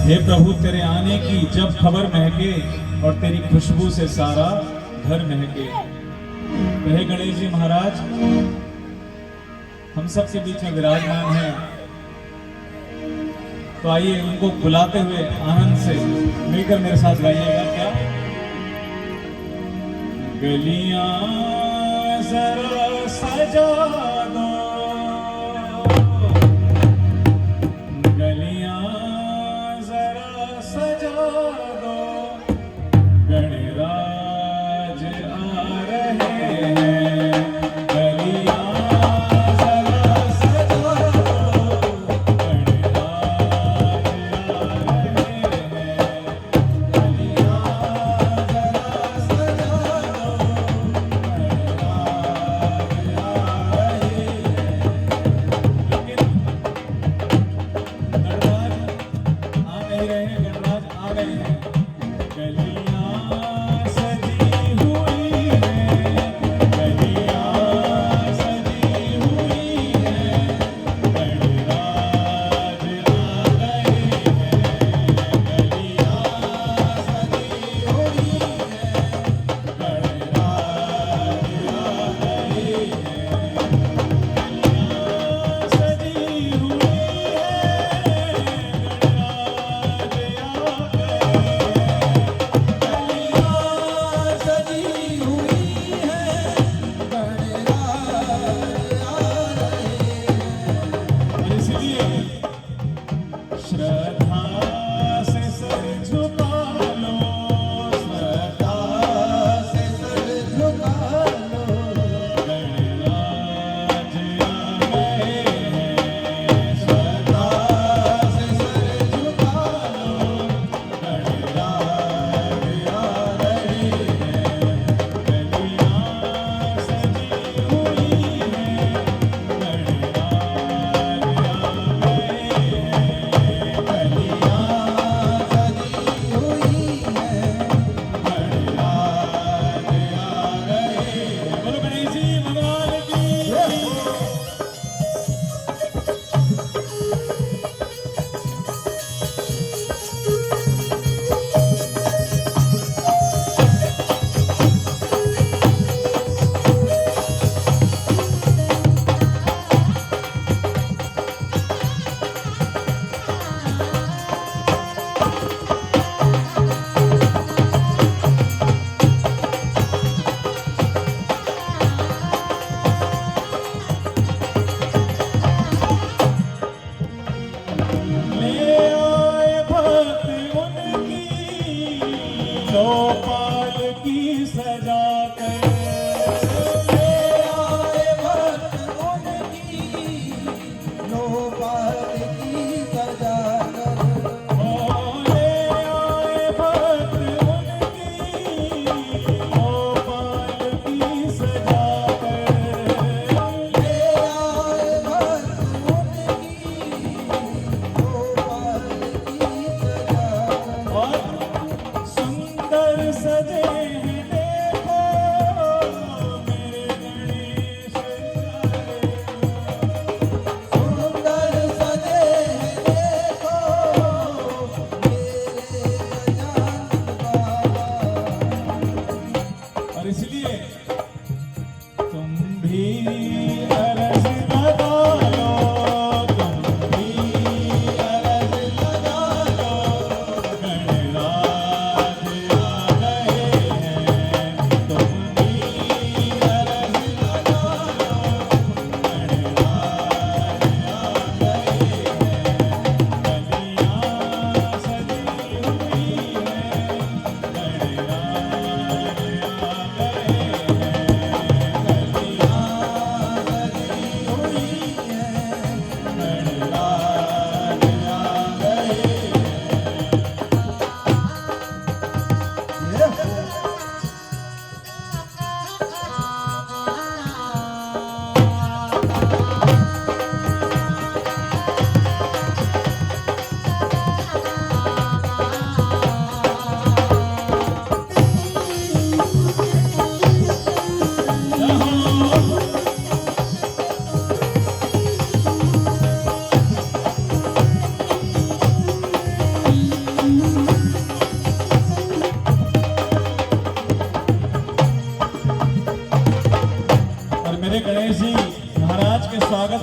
हे प्रभु तेरे आने की जब खबर महके और तेरी खुशबू से सारा घर महके। तो हे गणेश जी महाराज, हम सब के बीच में विराजमान हैं, तो आइए उनको बुलाते हुए आनंद से मिलकर मेरे साथ गाइएगा। क्या गलियां जरा सजा दो, गलियां जरा सजा दो, गणराज आ रहे हैं। गलियां जरा सजा दो, गणराज आ रहे हैं। गलियां जरा सजा दो, गणराज आ रहे हैं।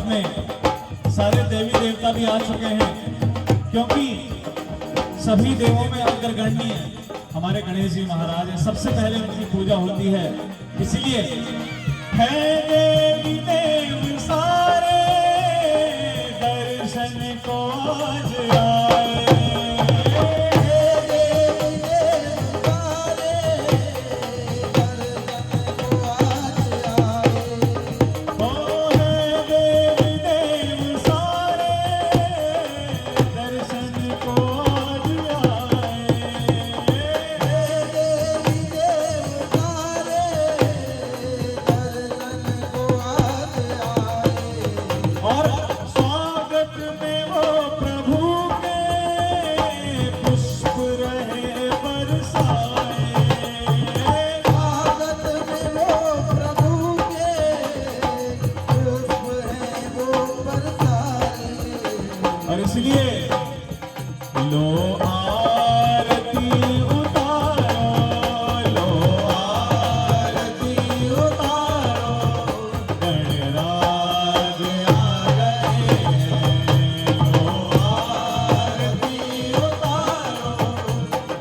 में सारे देवी देवता भी आ चुके हैं, क्योंकि सभी देवों में अग्रगण्य हमारे गणेश जी महाराज हैं। सबसे पहले उनकी पूजा होती है, इसलिए है देवी देव सारे दर्शन को आज आए। और इसलिए लो आरती उतारो, लो आरती उतारो, गणराज आ गए हैं। लो आरती उतारो,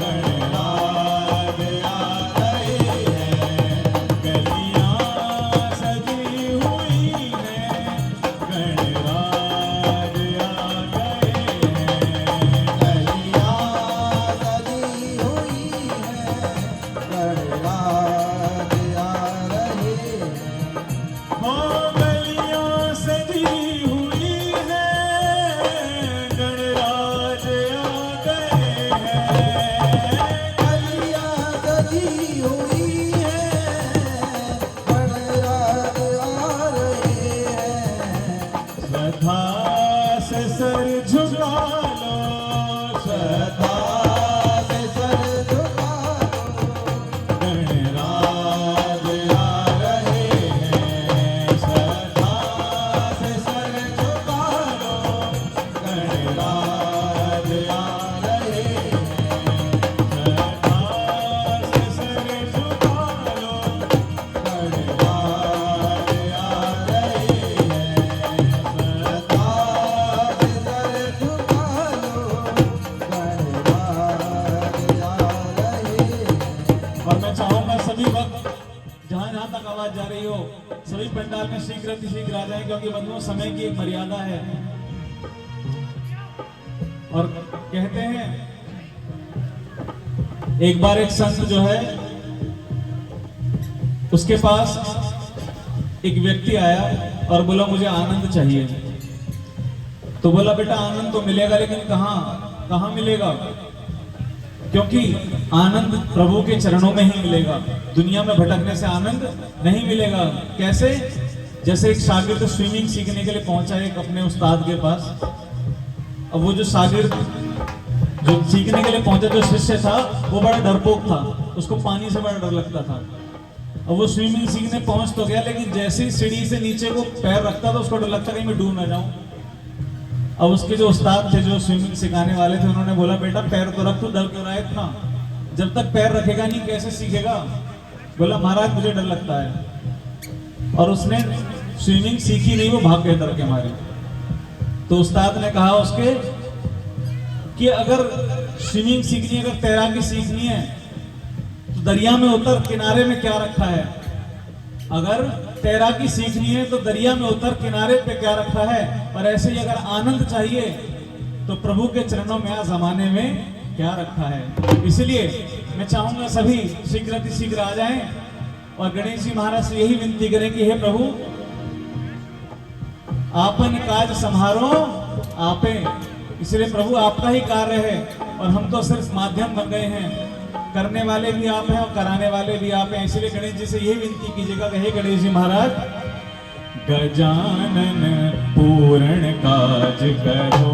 गणराज आ गए हैं। गलियां सजी हुई हैं, गणराज से सर झुका लो, श्रद्धा से सर झुका लो, गणराज आ रहे हैं। श्रद्धा से सर झुका लो, गणराज आ रहे हैं। श्रद्धा से सर झुका लो, गणराज आ रहे हैं। और मैं चाहूंगा सभी वक्त जहां जहां तक आवाज जा रही हो, सभी पंडाल में शीघ्र आ जाए, क्योंकि बंधुओं समय की एक मर्यादा है। और कहते हैं एक बार एक संत जो है, उसके पास एक व्यक्ति आया और बोला मुझे आनंद चाहिए। तो बोला बेटा आनंद तो मिलेगा, लेकिन कहां मिलेगा? क्योंकि आनंद प्रभु के चरणों में ही मिलेगा, दुनिया में भटकने से आनंद नहीं मिलेगा। कैसे? जैसे एक शागिर्द स्विमिंग सीखने के लिए पहुंचा एक अपने उस्ताद के पास। अब वो जो शागिर्द जो सीखने के लिए पहुंचा, जो शिष्य था, वो बड़ा डरपोक था, उसको पानी से बड़ा डर लगता था। अब वो स्विमिंग सीखने पहुंच तो गया, लेकिन जैसे ही सीढ़ी से नीचे को पैर रखता था, उसको डर लगता कहीं मैं डूब ना जाऊं। अब उसके जो उस्ताद थे, जो स्विमिंग सिखाने वाले थे, उन्होंने बोला बेटा पैर तो रख, तू डर क्यों रहा है इतना? जब तक पैर रखेगा नहीं कैसे सीखेगा? बोला महाराज मुझे डर लगता है। और उसने स्विमिंग सीखी नहीं, वो भाग गए डर के मारे। तो उस्ताद ने कहा उसके कि अगर स्विमिंग सीखनी है, अगर तैराकी सीखनी है, तो दरिया में उतर, किनारे में क्या रखा है? अगर तैराकी सीखनी है तो दरिया में उतर, किनारे पे क्या रखा है? और ऐसे ही अगर आनंद चाहिए तो प्रभु के चरणों में, जमाने में क्या रखा है? इसलिए मैं चाहूंगा सभी शीघ्र आ जाएं और गणेश जी महाराज से यही विनती करें कि हे प्रभु आपन काज संहारो आपे। इसलिए प्रभु आपका ही कार्य है और हम तो सिर्फ माध्यम बन गए हैं। करने वाले भी आप हैं और कराने वाले भी आप हैं। इसलिए गणेश जी से यही विनती कीजिएगा कि हे गणेश जी महाराज, गजानन पूर्ण काज करो,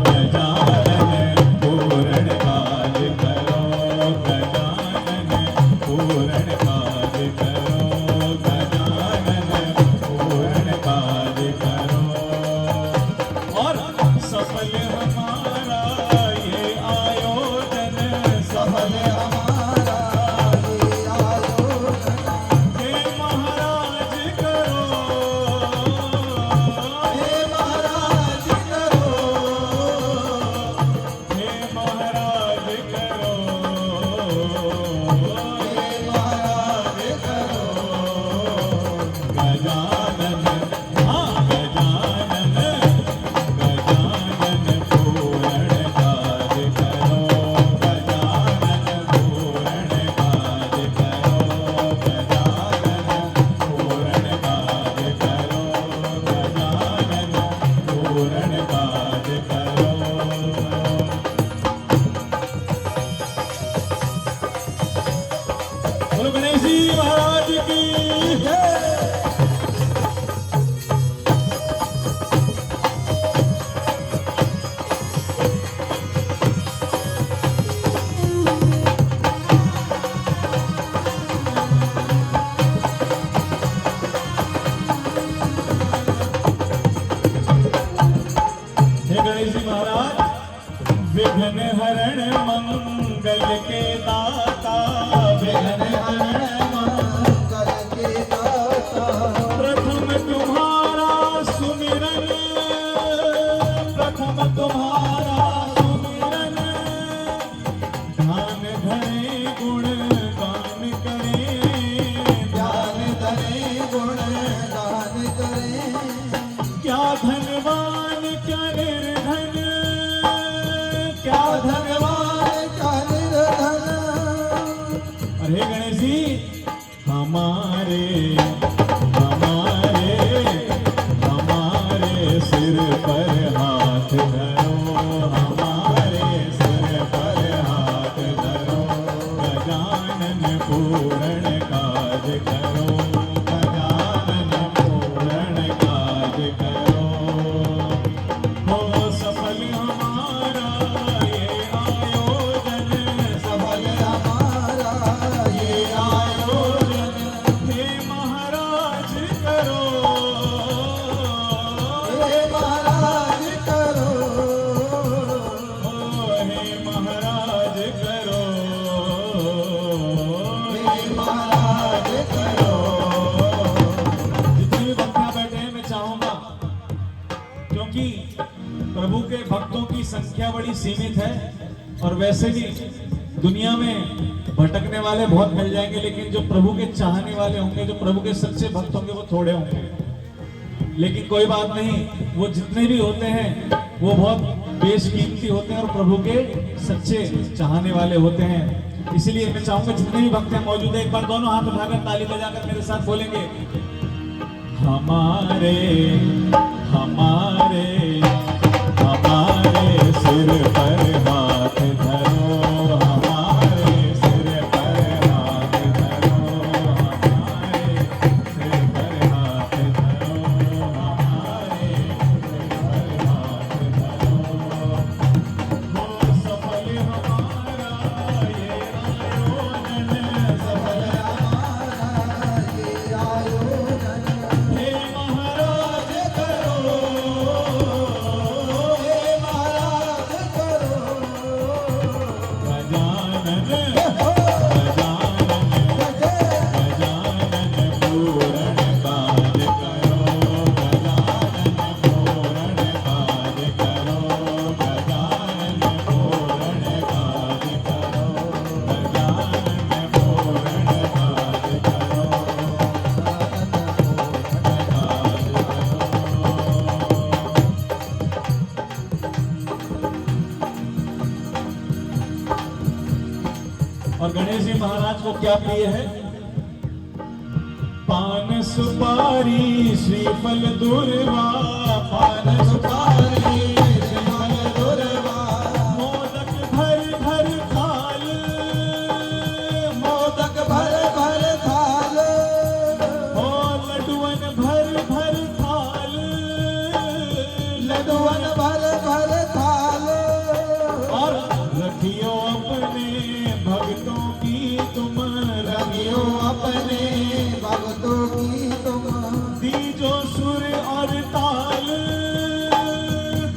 गजानन पूर्ण काज करो, गजानन पूर्ण काज करो, गजानन पूर्ण काज करो। और सफल हमारा ये आयोजन, सफल हे महाराज करो, हे विघ्न हरण मंगल के दाता, विघ्न हरण मंगल के दाता। प्रथम तुम्हारा सुमिरन, प्रथम तुम्हारा सुमिरन, ध्यान धरे गुण गान करें, ध्यान धरे गुण गान करें। क्या धनवान क्या निर्धन, क्या धनवान। क्या निर्धन। अरे गणेश जी, हमारे हमारे हमारे सिर पर हाथ धरो, हमारे सिर पर हाथ धरो, गजानन पूर्ण काज करो, गजानन पूर्ण काज करो। हो सफल हमारा ये आयोजन, सफल हमारा ये आयोजन, हे महाराज करो, हे महाराज करो। ओ हे महाराज करो, हे महाराज करो। जितने भी भक्त बैठे हैं मैं चाहूंगा, क्योंकि प्रभु के भक्तों की संख्या बड़ी सीमित है और वैसे भी दुनिया में भटकने वाले बहुत मिल जाएंगे, लेकिन जो प्रभु के चाहने वाले होंगे, जो प्रभु के सच्चे भक्त होंगे, वो थोड़े होंगे। लेकिन कोई बात नहीं, वो जितने भी होते हैं वो बहुत बेशकीमती होते हैं और प्रभु के सच्चे चाहने वाले होते हैं। इसलिए मैं चाहूंगा जितने भी भक्त हैं मौजूद है, एक बार दोनों हाथ उठाकर ताली बजाकर मेरे साथ बोलेंगे, हमारे हमारे हमारे सिर पर हाथ धरो, हमारे सिर पर हाथ धरो, हमारे सिर पर हाथ धरो, हमारे सिर पर हाथ धरो। हो सफल हमारा ये आयोजन, सफल हमारा ये आयोजन। हे महाराज करो, हे महाराज करो। गजानन गजानन गजानन पूर्ण काज करो, गजानन पूर्ण काज करो, गजानन पूर्ण काज करो, गजानन पूर्ण काज करो। और गणेश जी महाराज को क्या प्रिय है? पान सुपारी श्रीफल दुर्वा, पान सुपारी श्रीफल दुर्वा। मोदक भर भर थाल, मोदक भर भर थाल। ओ लड्डुअन भर भर थाल, लड्डुअन भर भर थाल। और रखियो अपने भक्तों की तुम, रखियो अपने भक्तों की तुम। दीजो सुर और ताल,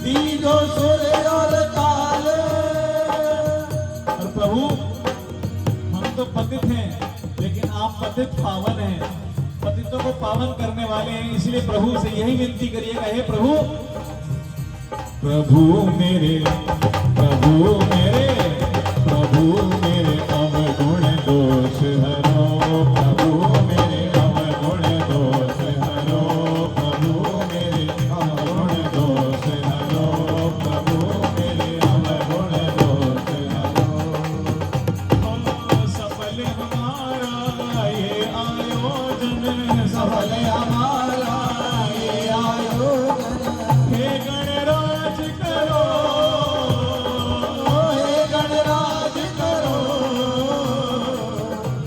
दीजो सुर और ताल। और प्रभु हम तो पतित हैं, लेकिन आप पतित पावन हैं, पतितों को पावन करने वाले हैं। इसलिए प्रभु से यही विनती करिएगा, हे प्रभु, प्रभु मेरे, प्रभु मेरे, प्रभु मेरे अवगुण दोष हरो, प्रभु मेरे अवगुण दोष हरो, प्रभु मेरे अवगुण दोष हरो, प्रभु मेरे अवगुण दोष हरो। हो सफल हमारा ये आयोजन, सफल हमारा ये आयोजन। हे गणराज करो, हे गणराज करो।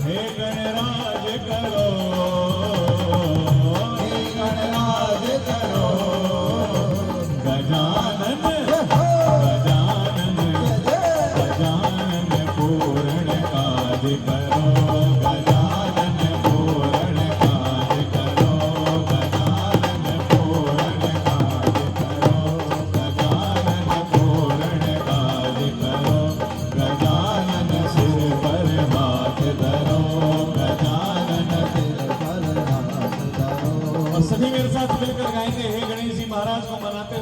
हे गणराज करो, हे गणराज करो। गजानन गजानन गजानन पूर्ण काज करो, गजानन पूर्ण काज करो, गजानन पूर्ण काज करो, गजानन पूर्ण काज